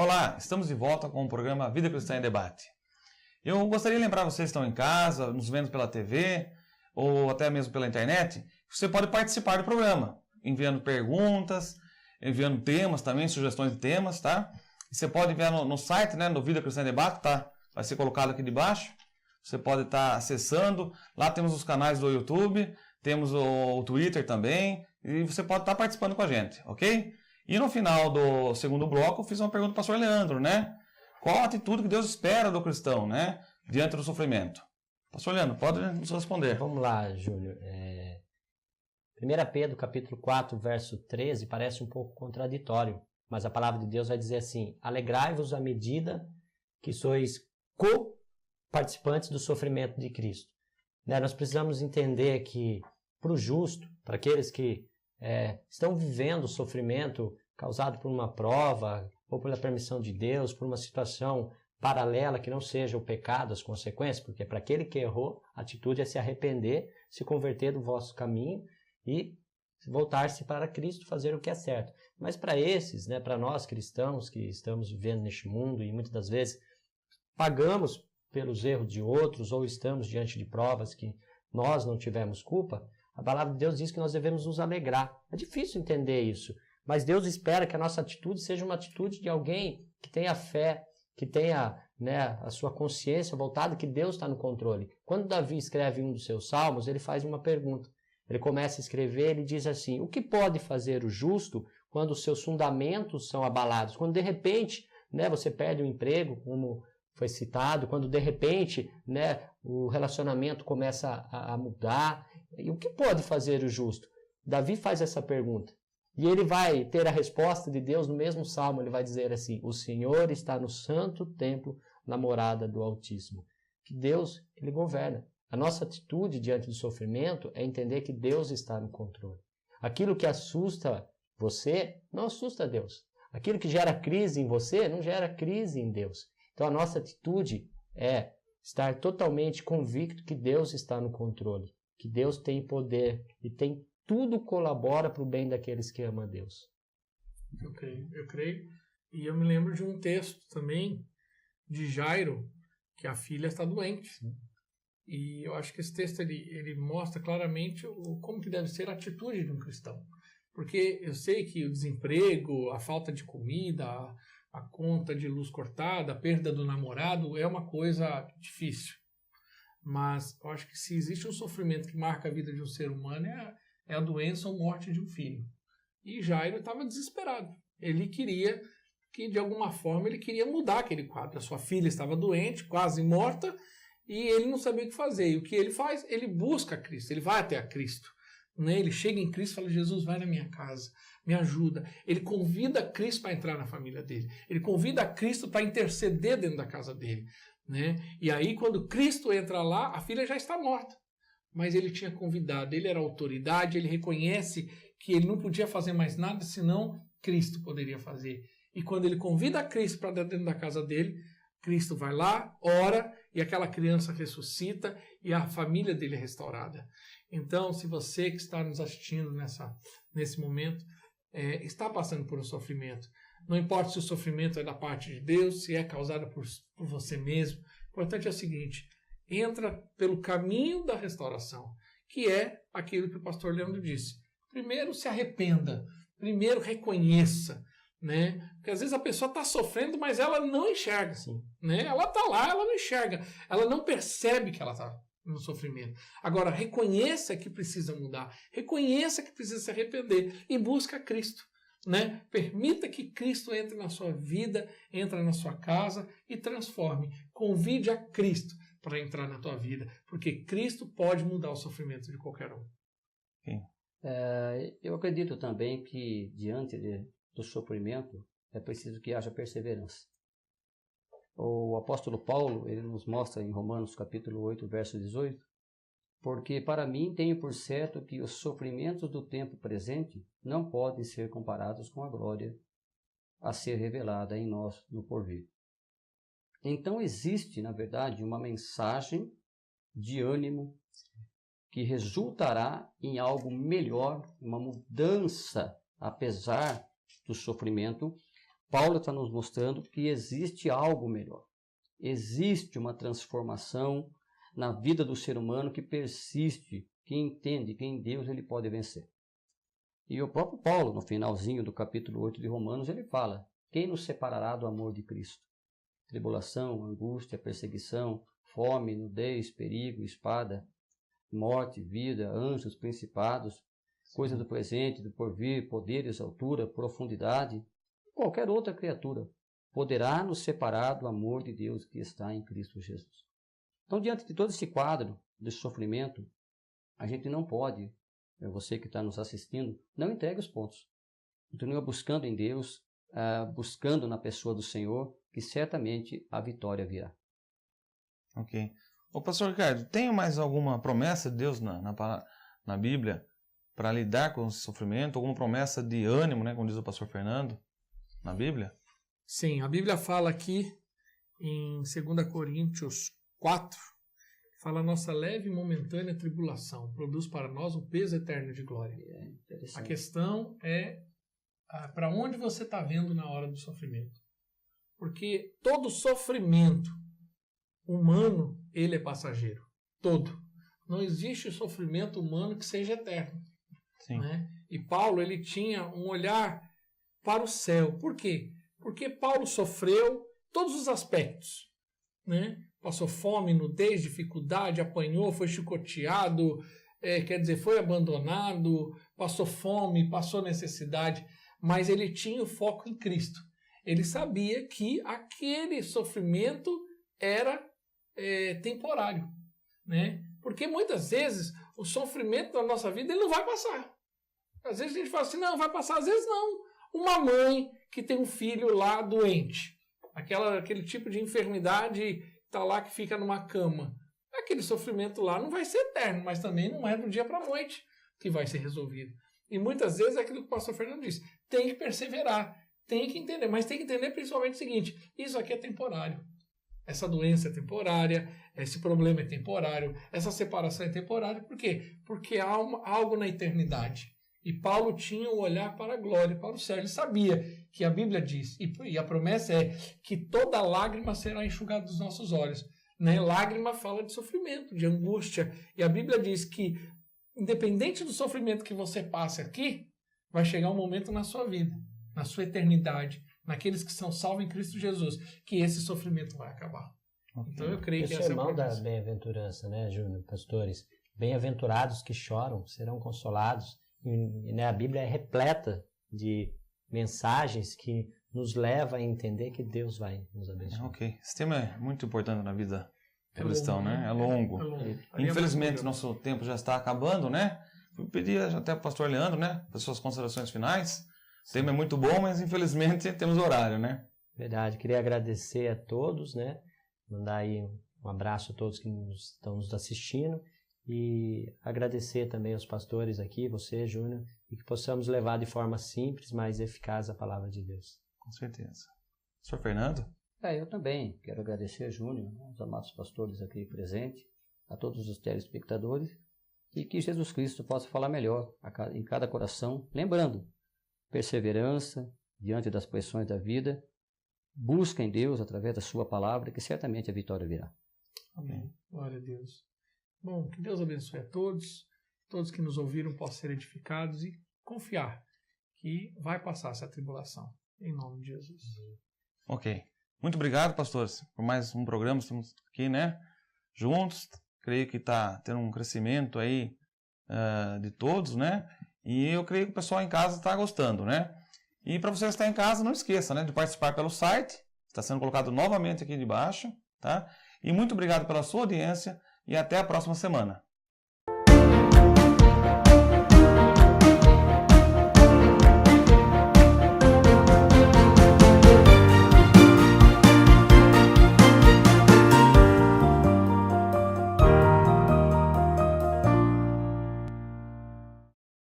Olá, estamos de volta com o programa Vida Cristã em Debate. Eu gostaria de lembrar vocês que estão em casa, nos vendo pela TV ou até mesmo pela internet, que você pode participar do programa, enviando perguntas, enviando temas também, sugestões de temas, tá? E você pode enviar no site, né, no Vida Cristã em Debate, tá? Vai ser colocado aqui debaixo. Você pode estar acessando. Lá temos os canais do YouTube, temos o Twitter também, e você pode estar participando com a gente, ok? E no final do segundo bloco, eu fiz uma pergunta para o pastor Leandro, né? Qual a atitude que Deus espera do cristão, né? Diante do sofrimento. Pastor Leandro, pode nos responder. Vamos lá, Júlio. 1 Pedro, capítulo 4, verso 13, parece um pouco contraditório, mas a palavra de Deus vai dizer assim: alegrai-vos à medida que sois co-participantes do sofrimento de Cristo. Né? Nós precisamos entender que, para o justo, para aqueles que estão vivendo o sofrimento causado por uma prova, ou pela permissão de Deus, por uma situação paralela que não seja o pecado, as consequências, porque para aquele que errou, a atitude é se arrepender, se converter do vosso caminho e voltar-se para Cristo, fazer o que é certo. Mas para esses, né, para nós cristãos que estamos vivendo neste mundo e muitas das vezes pagamos pelos erros de outros ou estamos diante de provas que nós não tivemos culpa, a palavra de Deus diz que nós devemos nos alegrar. É difícil entender isso, mas Deus espera que a nossa atitude seja uma atitude de alguém que tenha fé, que tenha, né, a sua consciência voltada que Deus está no controle. Quando Davi escreve um dos seus salmos, ele faz uma pergunta. Ele começa a escrever, ele diz assim: o que pode fazer o justo quando os seus fundamentos são abalados? Quando de repente, né, você perde o emprego, como foi citado, quando de repente, né, o relacionamento começa a mudar. E o que pode fazer o justo? Davi faz essa pergunta. E ele vai ter a resposta de Deus no mesmo salmo. Ele vai dizer assim: o Senhor está no santo templo, na morada do Altíssimo. Que Deus, Ele governa. A nossa atitude diante do sofrimento é entender que Deus está no controle. Aquilo que assusta você, não assusta Deus. Aquilo que gera crise em você, não gera crise em Deus. Então a nossa atitude é estar totalmente convicto que Deus está no controle, que Deus tem poder e tudo colabora para o bem daqueles que amam a Deus. Eu creio. E eu me lembro de um texto também de Jairo, que a filha está doente. Sim. E eu acho que esse texto ele mostra claramente como que deve ser a atitude de um cristão. Porque eu sei que o desemprego, a falta de comida, a conta de luz cortada, a perda do namorado é uma coisa difícil. Mas eu acho que se existe um sofrimento que marca a vida de um ser humano é a doença ou morte de um filho. E Jairo estava desesperado. Ele queria que, de alguma forma, ele queria mudar aquele quadro. A sua filha estava doente, quase morta, e ele não sabia o que fazer. E o que ele faz? Ele busca Cristo, ele vai até a Cristo. Né? Ele chega em Cristo e fala: Jesus, vai na minha casa, me ajuda. Ele convida Cristo para entrar na família dele. Ele convida Cristo para interceder dentro da casa dele. Né? E aí, quando Cristo entra lá, a filha já está morta. Mas ele tinha convidado, ele era autoridade, ele reconhece que ele não podia fazer mais nada, senão Cristo poderia fazer. E quando ele convida Cristo para dentro da casa dele, Cristo vai lá, ora, e aquela criança ressuscita e a família dele é restaurada. Então, se você que está nos assistindo nesse momento, está passando por um sofrimento, não importa se o sofrimento é da parte de Deus, se é causado por você mesmo, o importante é o seguinte: entra pelo caminho da restauração, que é aquilo que o pastor Leandro disse. Primeiro se arrependa, primeiro reconheça, né? Porque às vezes a pessoa está sofrendo, mas ela não enxerga. Sim. Né? Ela está lá, ela não enxerga, ela não percebe que ela está no sofrimento. Agora, reconheça que precisa mudar, reconheça que precisa se arrepender e busca Cristo. Né? Permita que Cristo entre na sua vida, entre na sua casa e transforme. Convide a Cristo para entrar na tua vida, porque Cristo pode mudar o sofrimento de qualquer um. Eu acredito também que diante do sofrimento é preciso que haja perseverança. O apóstolo Paulo, ele nos mostra em Romanos capítulo 8, verso 18: porque para mim tenho por certo que os sofrimentos do tempo presente não podem ser comparados com a glória a ser revelada em nós no porvir. Então existe, na verdade, uma mensagem de ânimo que resultará em algo melhor, uma mudança, apesar do sofrimento, Paulo está nos mostrando que existe algo melhor. Existe uma transformação na vida do ser humano que persiste, que entende que em Deus ele pode vencer. E o próprio Paulo, no finalzinho do capítulo 8 de Romanos, ele fala: quem nos separará do amor de Cristo? Tribulação, angústia, perseguição, fome, nudez, perigo, espada, morte, vida, anjos, principados, coisas do presente, do porvir, poderes, altura, profundidade, qualquer outra criatura poderá nos separar do amor de Deus que está em Cristo Jesus. Então, diante de todo esse quadro de sofrimento, a gente não pode, você que está nos assistindo, não entregue os pontos. Continua buscando em Deus, buscando na pessoa do Senhor, que certamente a vitória virá. Ok. Ô, pastor Ricardo, tem mais alguma promessa de Deus na Bíblia para lidar com o sofrimento? Alguma promessa de ânimo, né, como diz o pastor Fernando, na Bíblia? Sim, a Bíblia fala aqui em 2 Coríntios 4, fala: nossa leve e momentânea tribulação produz para nós um peso eterno de glória. A questão é para onde você está vendo na hora do sofrimento. Porque todo sofrimento humano, ele é passageiro. Todo. Não existe sofrimento humano que seja eterno. Sim. Né? E Paulo, ele tinha um olhar para o céu. Por quê? Porque Paulo sofreu todos os aspectos. Né? Passou fome, nudez, dificuldade, apanhou, foi chicoteado, foi abandonado, passou fome, passou necessidade, mas ele tinha o foco em Cristo. Ele sabia que aquele sofrimento era temporário, né? Porque muitas vezes o sofrimento da nossa vida ele não vai passar. Às vezes a gente fala assim, não, vai passar, às vezes não. Uma mãe que tem um filho lá doente, aquele tipo de enfermidade está lá que fica numa cama, aquele sofrimento lá não vai ser eterno, mas também não é do dia para a noite que vai ser resolvido. E muitas vezes é aquilo que o pastor Fernando disse, tem que perseverar, tem que entender, mas tem que entender principalmente o seguinte: isso aqui é temporário. Essa doença é temporária, esse problema é temporário, essa separação é temporária. Por quê? Porque há algo na eternidade. E Paulo tinha o olhar para a glória, para o céu. Ele sabia que a Bíblia diz, e a promessa é que toda lágrima será enxugada dos nossos olhos. Né? Lágrima fala de sofrimento, de angústia. E a Bíblia diz que, independente do sofrimento que você passe aqui, vai chegar um momento na sua vida, na sua eternidade, naqueles que são salvos em Cristo Jesus, que esse sofrimento vai acabar. Okay. Então eu creio que essa é a sermão da promessa. bem-aventurança, né, Júnior, pastores? Bem-aventurados que choram serão consolados. E, né, a Bíblia é repleta de mensagens que nos leva a entender que Deus vai nos abençoar. Ok. Esse tema é muito importante na vida do cristão, né? É longo. É longo. Infelizmente, nosso tempo já está acabando, né? Eu pedi até para o pastor Leandro, né? Para suas considerações finais. O tema é muito bom, mas infelizmente temos horário, né? Verdade. Queria agradecer a todos, né? Mandar aí um abraço a todos que estão nos assistindo. E agradecer também aos pastores aqui, você, Júnior, e que possamos levar de forma simples, mas eficaz a palavra de Deus. Com certeza. Senhor Fernando? Eu também quero agradecer, Júnior, aos amados pastores aqui presentes, a todos os telespectadores, e que Jesus Cristo possa falar melhor em cada coração, lembrando, perseverança diante das pressões da vida, busca em Deus através da sua palavra, que certamente a vitória virá. Amém. Glória a Deus. Bom, que Deus abençoe a todos que nos ouviram possam ser edificados e confiar que vai passar essa tribulação, em nome de Jesus. Ok. Muito obrigado, pastores, por mais um programa. Estamos aqui, né, juntos. Creio que está tendo um crescimento aí de todos, né? E eu creio que o pessoal em casa está gostando, né? E para você que está em casa, não esqueça, né, de participar pelo site. Está sendo colocado novamente aqui debaixo, tá? E muito obrigado pela sua audiência. E até a próxima semana.